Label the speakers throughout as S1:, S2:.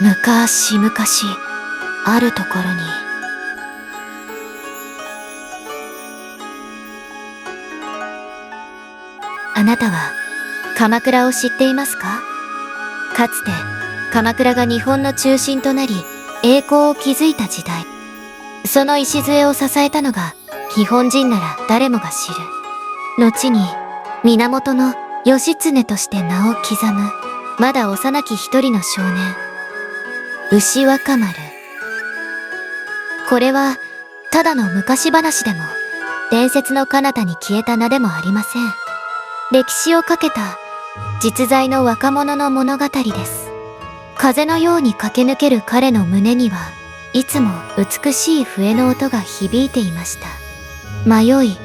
S1: 昔々あるところに、あなたは鎌倉を知っていますか？かつて鎌倉が日本の中心となり栄光を築いた時代、その礎を支えたのが日本人なら誰もが知る、後に源義経として名を刻むまだ幼き一人の少年、牛若丸。これはただの昔話でも伝説の彼方に消えた名でもありません。歴史をかけた実在の若者の物語です。風のように駆け抜ける彼の胸にはいつも美しい笛の音が響いていました。迷い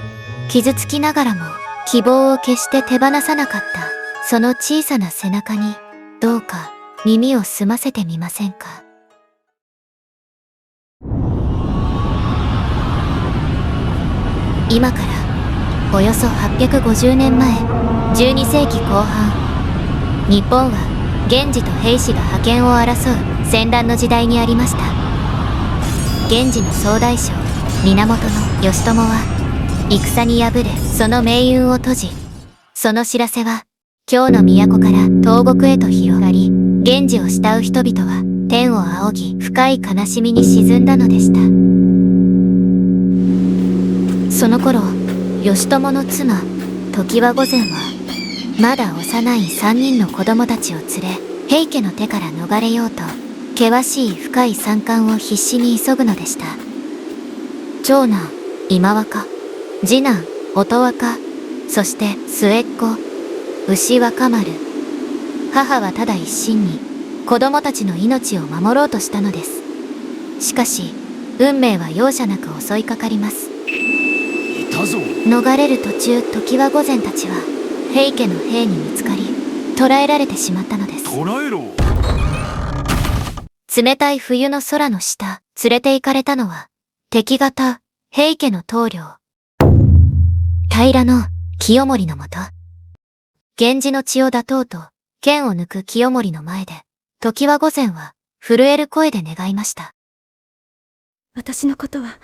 S1: 傷つきながらも希望を決して手放さなかったその小さな背中にどうか耳を澄ませてみませんか？今からおよそ850年前、12世紀後半、日本は源氏と平氏が覇権を争う戦乱の時代にありました。源氏の総大将源義朝は戦に敗れその命運を閉じ、その知らせは京の都から東国へと広がり、源氏を慕う人々は天を仰ぎ深い悲しみに沈んだのでした。その頃、義朝の妻常盤御前はまだ幼い3人の子供たちを連れ平家の手から逃れようと険しい深い山間を必死に急ぐのでした。長男今若、次男音若、そして末っ子牛若丸。母はただ一心に子供たちの命を守ろうとしたのです。しかし運命は容赦なく襲いかかります。逃れる途中、常盤御前たちは平家の兵に見つかり捕らえられてしまったのです。
S2: 捕らえろ。
S1: 冷たい冬の空の下、連れて行かれたのは敵方平家の棟梁平清盛のもと、源氏の血を打とうと剣を抜く清盛の前で常盤御前は震える声で願いました。
S3: 私のことは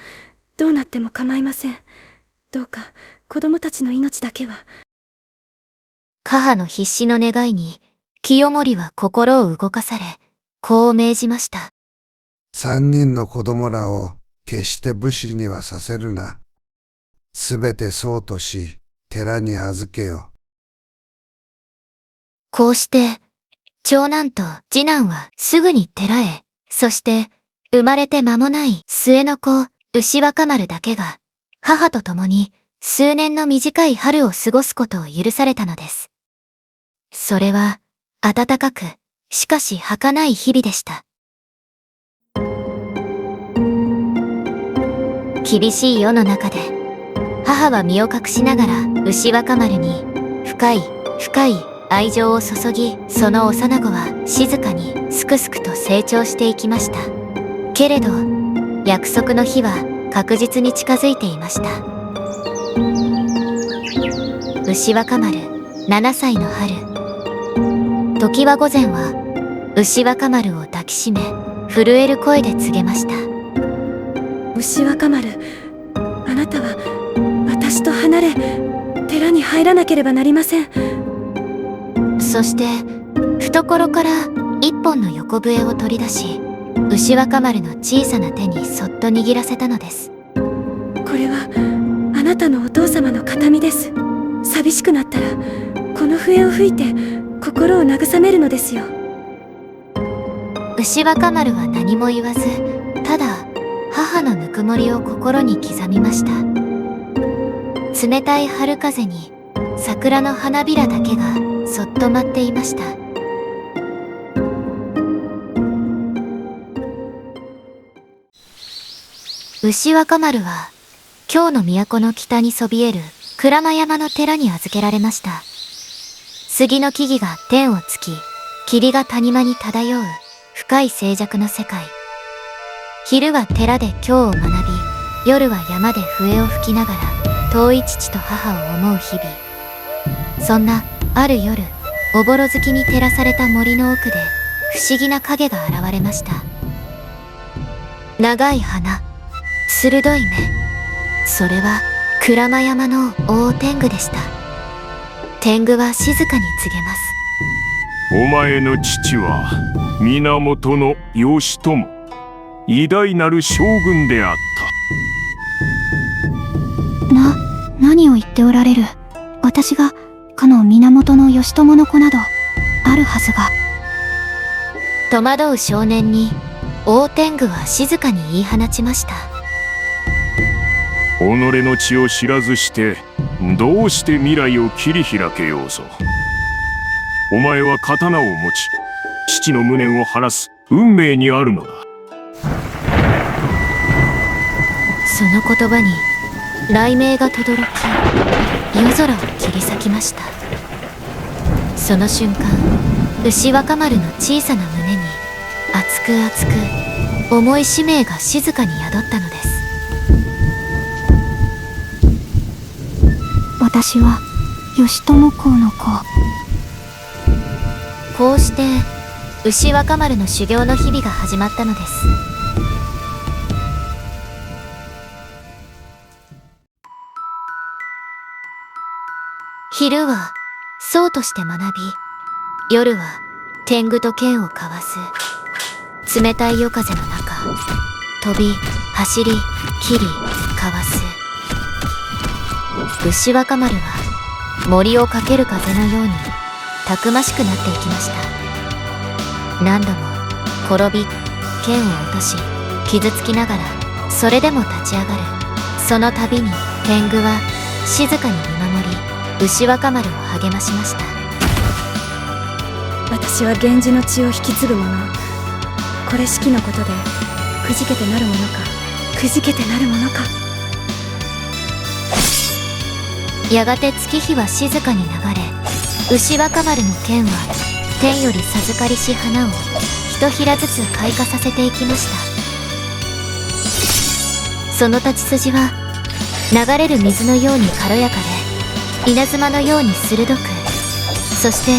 S3: どうなっても構いません。どうか子供たちの命だけは。
S1: 母の必死の願いに清盛は心を動かされ、こう命じました。
S4: 三人の子供らを決して武士にはさせるな。すべてそうとし、寺に預けよ。
S1: こうして、長男と次男はすぐに寺へ、そして、生まれて間もない末の子、牛若丸だけが、母と共に数年の短い春を過ごすことを許されたのです。それは、暖かく、しかし儚い日々でした。厳しい世の中で、母は身を隠しながら牛若丸に深い深い愛情を注ぎ、その幼子は静かにすくすくと成長していきました。けれど約束の日は確実に近づいていました。牛若丸7歳の春、常盤御前は牛若丸を抱きしめ震える声で告げました。
S3: 牛若丸、あなたは私と離れ寺に入らなければなりません。
S1: そして懐から一本の横笛を取り出し、牛若丸の小さな手にそっと握らせたのです。
S3: これはあなたのお父様の形見です。寂しくなったらこの笛を吹いて心を慰めるのですよ。
S1: 牛若丸は何も言わず、ただ母のぬくもりを心に刻みました。冷たい春風に桜の花びらだけがそっと舞っていました。牛若丸は京の都の北にそびえる鞍馬山の寺に預けられました。杉の木々が天を突き、霧が谷間に漂う深い静寂の世界。昼は寺で経を学び、夜は山で笛を吹きながら遠い父と母を思う日々。そんなある夜、おぼろ月に照らされた森の奥で不思議な影が現れました。長い鼻、鋭い目、それは鞍馬山の大天狗でした。天狗は静かに告げます。
S2: お前の父は源義朝、偉大なる将軍であった。
S5: 何を言っておられる。私がかの源義朝の子などあるはずが。
S1: 戸惑う少年に大天狗は静かに言い放ちました。
S2: 己の血を知らずしてどうして未来を切り開けようぞ。お前は刀を持ち父の無念を晴らす運命にあるのだ。
S1: その言葉に雷鳴が轟き、夜空を切り裂きました。その瞬間、牛若丸の小さな胸に熱く熱く重い使命が静かに宿ったのです。
S5: 私は義朝公の子。
S1: こうして牛若丸の修行の日々が始まったのです。昼は僧として学び、夜は天狗と剣を交わす。冷たい夜風の中、飛び、走り、切り、かわす。牛若丸は森を駆ける風のようにたくましくなっていきました。何度も転び、剣を落とし、傷つきながらそれでも立ち上がる。その度に天狗は静かに見守り、牛若丸を励ましました。
S3: 私は源氏の血を引き継ぐ者。これしきのことでくじけてなるものか、くじけてなるものか。
S1: やがて月日は静かに流れ、牛若丸の剣は天より授かりし花をひとひらずつ開花させていきました。その立ち筋は流れる水のように軽やかで、稲妻のように鋭く、そして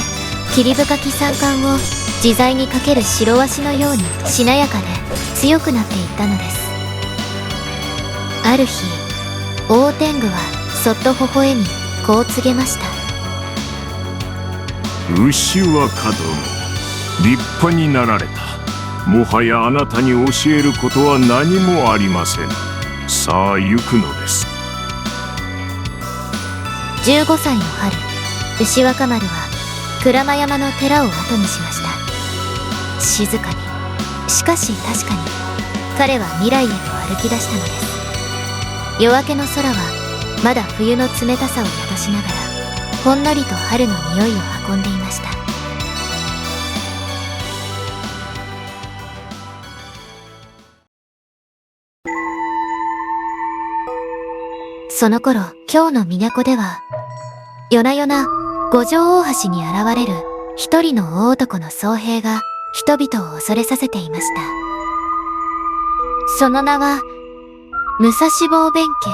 S1: 霧深き山間を自在にかける白鷲のようにしなやかで強くなっていったのです。ある日、大天狗はそっと微笑み、こう告げました。
S2: 牛若殿、立派になられた。もはやあなたに教えることは何もありません。さあ行くのです。
S1: 15歳の春、牛若丸は鞍馬山の寺を後にしました。静かに、しかし確かに彼は未来へと歩き出したのです。夜明けの空はまだ冬の冷たさを宿しながら、ほんのりと春の匂いを運んでいました。その頃、京の都では夜な夜な五条大橋に現れる一人の大男の僧兵が人々を恐れさせていました。その名は武蔵坊弁慶。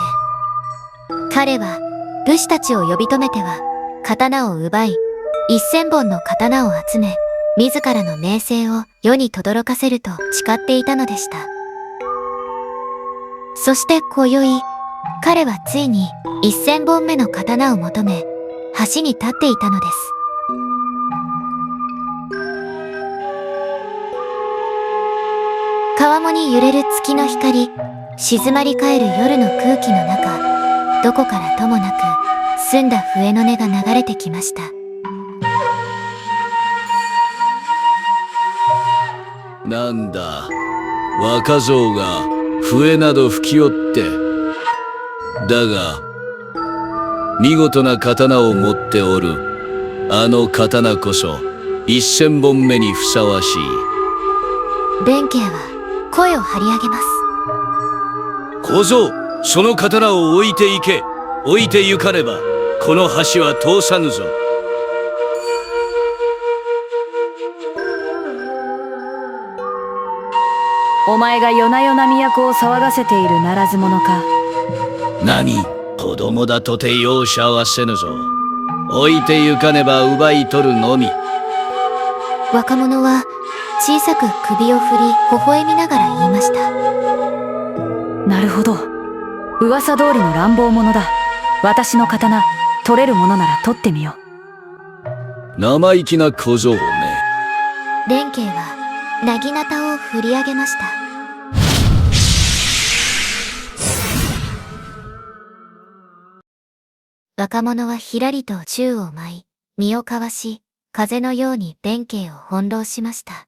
S1: 彼は武士たちを呼び止めては刀を奪い、1000本の刀を集め、自らの名声を世に轟かせると誓っていたのでした。そして今宵、彼はついに1000本目の刀を求め、橋に立っていたのです。川面に揺れる月の光、静まり返る夜の空気の中、どこからともなく澄んだ笛の音が流れてきました。
S6: なんだ、若造が笛など吹きおって。だが見事な刀を持っておる。あの刀こそ1000本目にふさわしい。
S1: 弁慶は声を張り上げます。
S6: 小僧、その刀を置いていけ。置いて行かねばこの橋は通さぬぞ。
S3: お前が夜な夜な都を騒がせているならず者か。
S6: 何、子供だとて容赦はせぬぞ。置いて行かねば奪い取るのみ。
S1: 若者は小さく首を振り、微笑みながら言いました。
S3: なるほど。噂通りの乱暴者だ。私の刀、取れるものなら取ってみよう。
S6: 生意気な小僧め。
S1: 弁慶は、なぎなたを振り上げました。若者はひらりと宙を舞い、身をかわし、風のように弁慶を翻弄しました。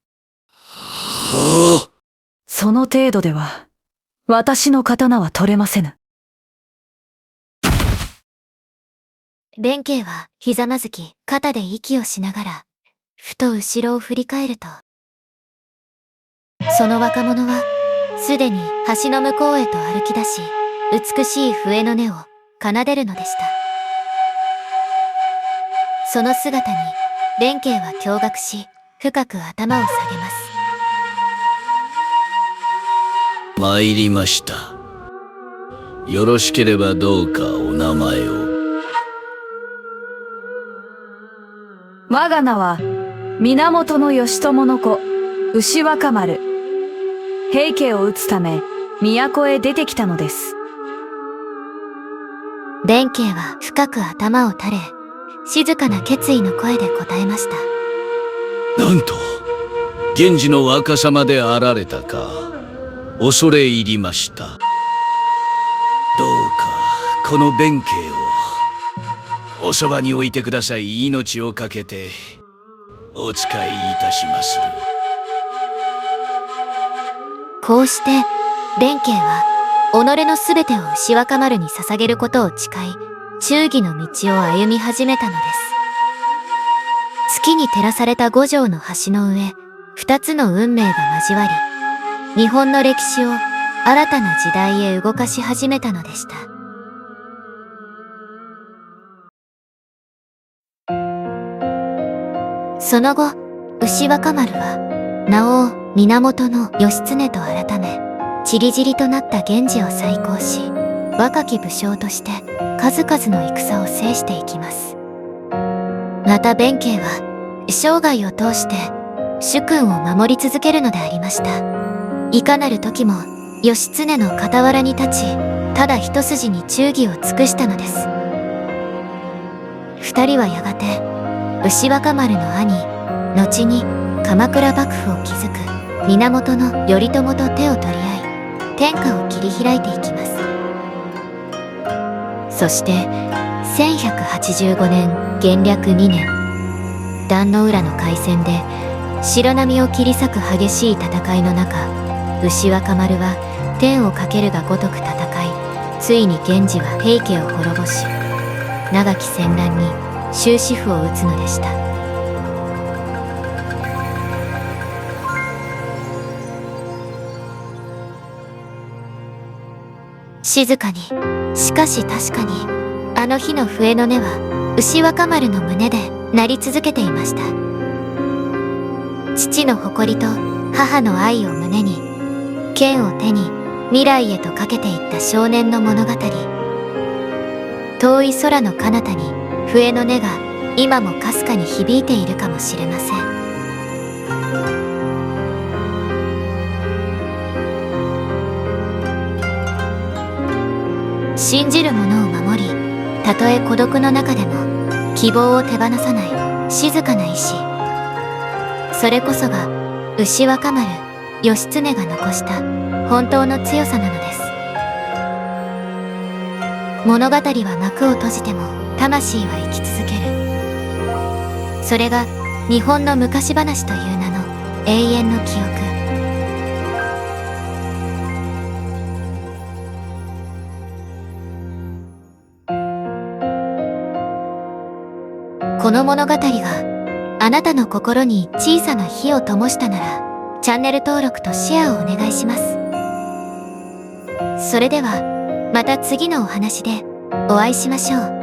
S3: その程度では、私の刀は取れませぬ。
S1: 弁慶はひざまずき、肩で息をしながら、ふと後ろを振り返ると、その若者は、すでに橋の向こうへと歩き出し、美しい笛の音を奏でるのでした。その姿に、弁慶は驚愕し、深く頭を下げます。
S6: 参りました。よろしければどうかお名前を。
S3: 我が名は、源義朝の子、牛若丸。平家を討つため、都へ出てきたのです。
S1: 弁慶は深く頭を垂れ、静かな決意の声で答えました。
S6: なんと、源氏の若様であられたか。恐れ入りました。どうか、この弁慶を、おそばに置いてください。命をかけて、お使いいたしまする。
S1: こうして、弁慶は、己のすべてを牛若丸に捧げることを誓い、忠義の道を歩み始めたのです。月に照らされた五条の橋の上、二つの運命が交わり、日本の歴史を新たな時代へ動かし始めたのでした。その後、牛若丸は、名を源義経と改め、散り散りとなった源氏を再興し、若き武将として数々の戦を制していきます。また弁慶は、生涯を通して主君を守り続けるのでありました。いかなる時も義経の傍らに立ち、ただ一筋に忠義を尽くしたのです。二人はやがて牛若丸の兄、後に鎌倉幕府を築く源頼朝と手を取り合い、天下を切り開いていきます。そして1185年元暦2年、壇ノ浦の海戦で白波を切り裂く激しい戦いの中、牛若丸は天をかけるがごとく戦い、ついに源氏は平家を滅ぼし、長き戦乱に終止符を打つのでした。静かに、しかし確かに、あの日の笛の音は牛若丸の胸で鳴り続けていました。父の誇りと母の愛を胸に、剣を手に未来へとかけていった少年の物語。遠い空の彼方に笛の音が今もかすかに響いているかもしれません。信じる者を守り、たとえ孤独の中でも希望を手放さない静かな意志。それこそが牛若丸、義経が残した本当の強さなのです。物語は幕を閉じても魂は生き続ける。それが日本の昔話という名の永遠の記憶。この物語があなたの心に小さな火を灯したなら、チャンネル登録とシェアをお願いします。それではまた次のお話でお会いしましょう。